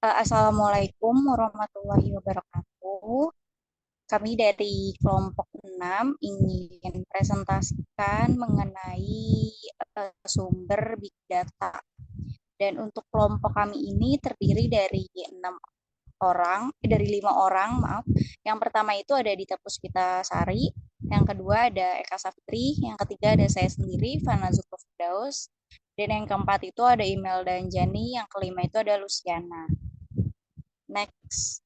Assalamualaikum warahmatullahi wabarakatuh. Kami dari kelompok 6 ingin presentasikan mengenai sumber Big Data. Dan untuk kelompok kami ini terdiri dari 5 orang, maaf. Yang pertama itu ada Dita Puspitasari, yang kedua ada Eka Safitri, yang ketiga ada saya sendiri, Fana Zulfirdaus, dan yang keempat itu ada Imelda Anjani, yang kelima itu ada Luciana. Next.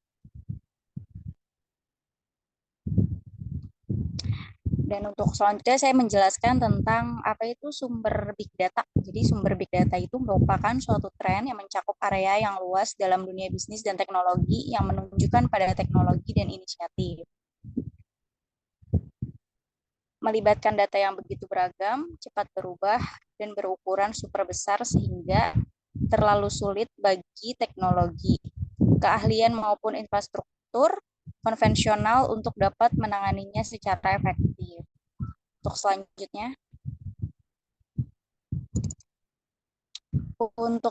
Dan untuk selanjutnya saya menjelaskan tentang apa itu sumber big data. Jadi sumber big data itu merupakan suatu tren yang mencakup area yang luas dalam dunia bisnis dan teknologi yang menunjukkan pada teknologi dan inisiatif. Melibatkan data yang begitu beragam, cepat berubah, dan berukuran super besar sehingga terlalu sulit bagi teknologi, keahlian maupun infrastruktur konvensional untuk dapat menanganinya secara efektif. Untuk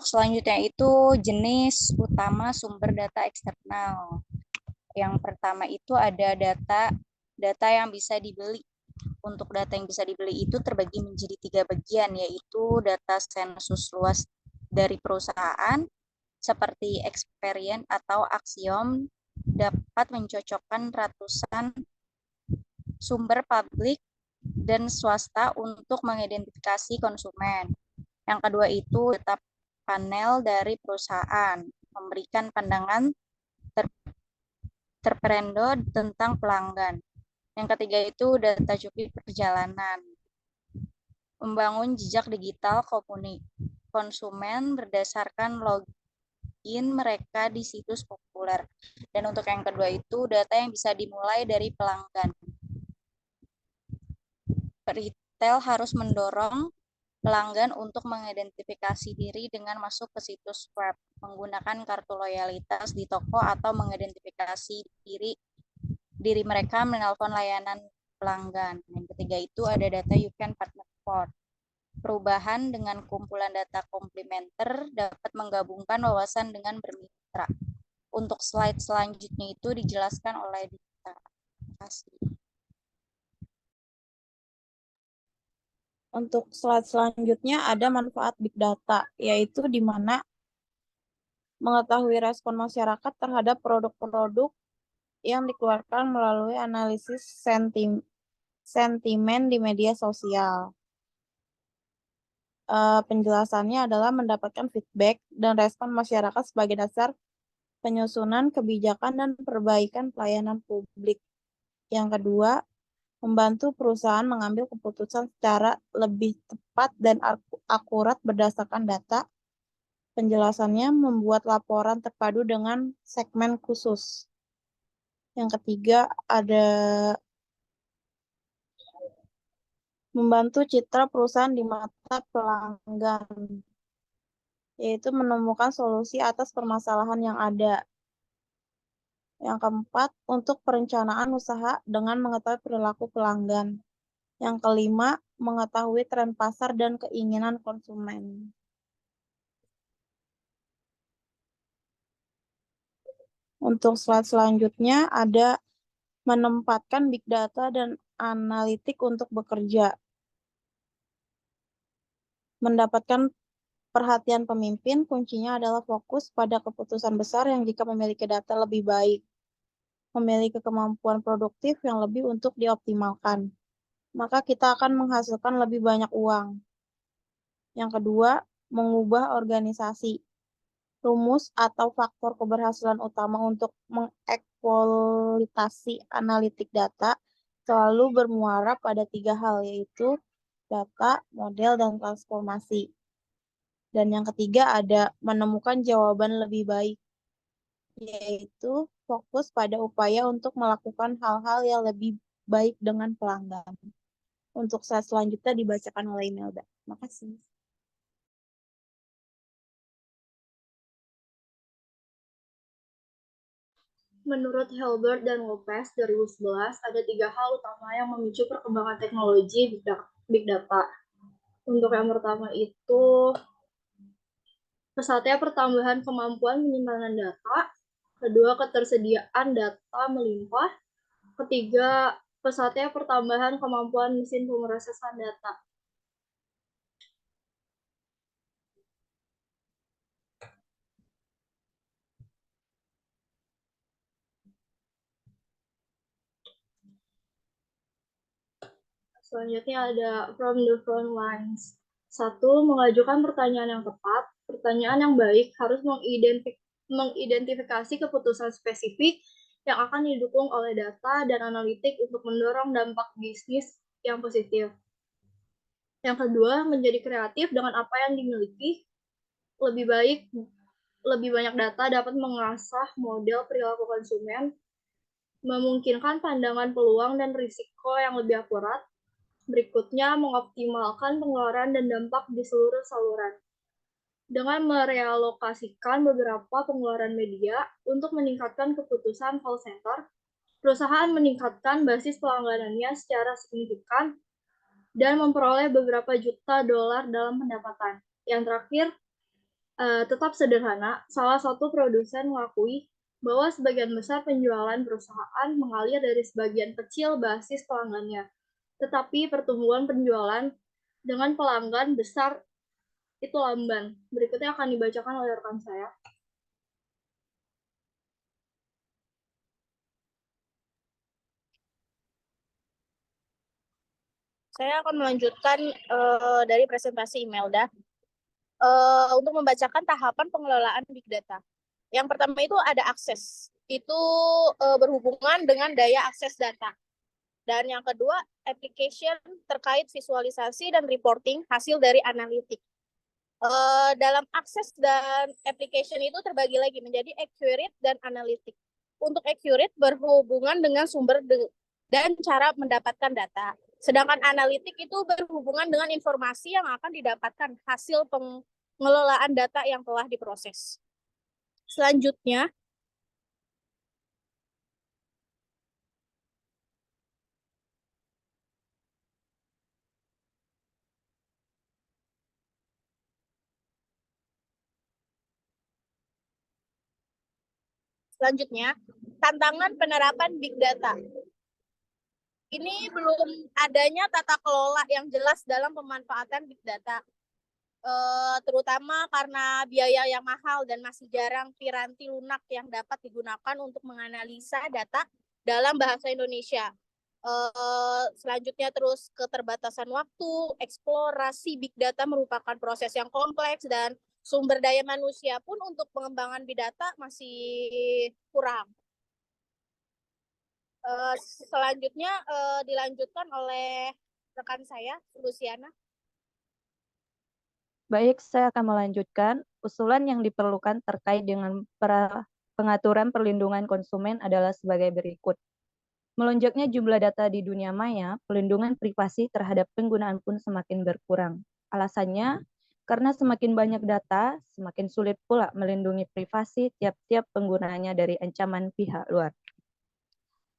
selanjutnya itu jenis utama sumber data eksternal. Yang pertama itu ada data yang bisa dibeli. Untuk data yang bisa dibeli itu terbagi menjadi 3 bagian, yaitu data sensus luas dari perusahaan, seperti Experian atau Axiom, dapat mencocokkan ratusan sumber publik dan swasta untuk mengidentifikasi konsumen. Yang kedua itu data panel dari perusahaan, memberikan pandangan terperindo tentang pelanggan. Yang ketiga itu data cukup perjalanan, membangun jejak digital konsumen berdasarkan login mereka di situs populer. Dan untuk yang kedua itu data yang bisa dimulai dari pelanggan. Retail harus mendorong pelanggan untuk mengidentifikasi diri dengan masuk ke situs web, menggunakan kartu loyalitas di toko atau mengidentifikasi diri mereka menelpon layanan pelanggan. Yang ketiga itu ada data you can partner for. Perubahan dengan kumpulan data komplementer dapat menggabungkan wawasan dengan bermitra. Untuk slide selanjutnya itu dijelaskan oleh Dita. Terima kasih. Untuk slide selanjutnya ada manfaat Big Data, yaitu di mana mengetahui respon masyarakat terhadap produk-produk yang dikeluarkan melalui analisis sentimen di media sosial. Penjelasannya adalah mendapatkan feedback dan respon masyarakat sebagai dasar penyusunan kebijakan dan perbaikan pelayanan publik. Yang kedua, membantu perusahaan mengambil keputusan secara lebih tepat dan akurat berdasarkan data. Penjelasannya membuat laporan terpadu dengan segmen khusus. Yang ketiga, ada membantu citra perusahaan di mata pelanggan, yaitu menemukan solusi atas permasalahan yang ada. Yang keempat, untuk perencanaan usaha dengan mengetahui perilaku pelanggan. Yang kelima, mengetahui tren pasar dan keinginan konsumen. Untuk slide selanjutnya ada menempatkan big data dan analitik untuk bekerja. Mendapatkan perhatian pemimpin, kuncinya adalah fokus pada keputusan besar yang jika memiliki data lebih baik, memiliki kemampuan produktif yang lebih untuk dioptimalkan, maka kita akan menghasilkan lebih banyak uang. Yang kedua, mengubah organisasi. Rumus atau faktor keberhasilan utama untuk mengeksploitasi analitik data selalu bermuara pada 3 hal, yaitu data, model, dan transformasi. Dan yang ketiga ada menemukan jawaban lebih baik, yaitu fokus pada upaya untuk melakukan hal-hal yang lebih baik dengan pelanggan. Untuk slide selanjutnya dibacakan oleh Imelda. Terima kasih. Menurut Hilbert dan Lopez 2011, ada 3 hal utama yang memicu perkembangan teknologi Big Data. Untuk yang pertama itu Pesatnya pertambahan kemampuan penyimpanan data. Kedua, ketersediaan data melimpah. Ketiga, pesatnya pertambahan kemampuan mesin pemrosesan data. Selanjutnya ada from the front lines. 1. Mengajukan pertanyaan yang tepat. Pertanyaan yang baik harus mengidentifikasi keputusan spesifik yang akan didukung oleh data dan analitik untuk mendorong dampak bisnis yang positif. Yang kedua, menjadi kreatif dengan apa yang dimiliki. Lebih banyak data dapat mengasah model perilaku konsumen, memungkinkan pandangan peluang dan risiko yang lebih akurat. Berikutnya, mengoptimalkan pengeluaran dan dampak di seluruh saluran. Dengan merealokasikan beberapa pengeluaran media untuk meningkatkan keputusan call center, perusahaan meningkatkan basis pelangganannya secara signifikan dan memperoleh beberapa juta dolar dalam pendapatan. Yang terakhir, tetap sederhana, salah satu produsen mengakui bahwa sebagian besar penjualan perusahaan mengalir dari sebagian kecil basis pelanggannya. Tetapi pertumbuhan penjualan dengan pelanggan besar itu lamban. Berikutnya akan dibacakan oleh rekan saya. Saya akan melanjutkan dari presentasi Imelda untuk membacakan tahapan pengelolaan Big Data. Yang pertama itu ada akses. Itu berhubungan dengan daya akses data. Dan yang kedua, application terkait visualisasi dan reporting hasil dari analitik. Dalam akses dan application itu terbagi lagi menjadi accurate dan analitik. Untuk accurate berhubungan dengan sumber dan cara mendapatkan data. Sedangkan analitik itu berhubungan dengan informasi yang akan didapatkan hasil pengelolaan data yang telah diproses. Selanjutnya, tantangan penerapan Big Data. Ini belum adanya tata kelola yang jelas dalam pemanfaatan Big Data. Terutama karena biaya yang mahal dan masih jarang piranti lunak yang dapat digunakan untuk menganalisa data dalam bahasa Indonesia. Selanjutnya terus keterbatasan waktu, eksplorasi Big Data merupakan proses yang kompleks dan sumber daya manusia pun untuk pengembangan Big Data masih kurang. Selanjutnya dilanjutkan oleh rekan saya, Luciana. Baik, saya akan melanjutkan. Usulan yang diperlukan terkait dengan pengaturan perlindungan konsumen adalah sebagai berikut. Melonjaknya jumlah data di dunia maya, pelindungan privasi terhadap penggunaan pun semakin berkurang. Alasannya, karena semakin banyak data, semakin sulit pula melindungi privasi tiap-tiap penggunanya dari ancaman pihak luar.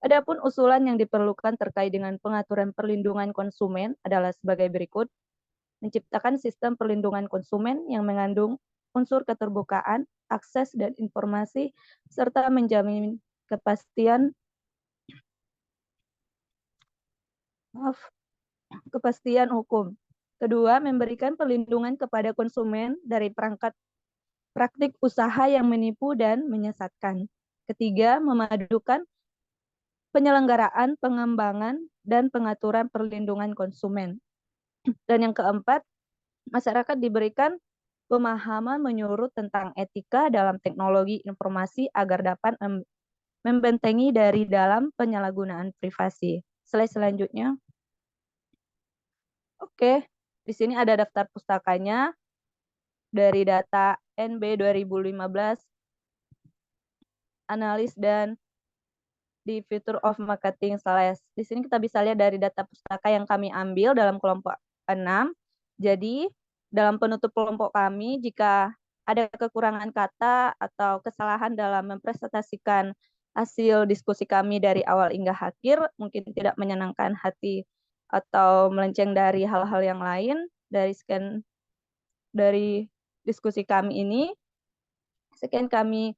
Adapun usulan yang diperlukan terkait dengan pengaturan perlindungan konsumen adalah sebagai berikut. Menciptakan sistem perlindungan konsumen yang mengandung unsur keterbukaan, akses, dan informasi, serta menjamin kepastian hukum. Kedua, memberikan perlindungan kepada konsumen dari praktik usaha yang menipu dan menyesatkan. Ketiga, memadukan penyelenggaraan, pengembangan, dan pengaturan perlindungan konsumen. Dan yang keempat, masyarakat diberikan pemahaman menyeluruh tentang etika dalam teknologi informasi agar dapat membentengi dari dalam penyalahgunaan privasi. Slide selanjutnya. Oke, di sini ada daftar pustakanya dari data NB 2015, analis dan di Future of Marketing Sales. Di sini kita bisa lihat dari data pustaka yang kami ambil dalam kelompok 6. Jadi, dalam penutup kelompok kami, jika ada kekurangan kata atau kesalahan dalam mempresentasikan hasil diskusi kami dari awal hingga akhir, mungkin tidak menyenangkan hati atau melenceng dari hal-hal yang lain, dari diskusi kami ini. Sekian kami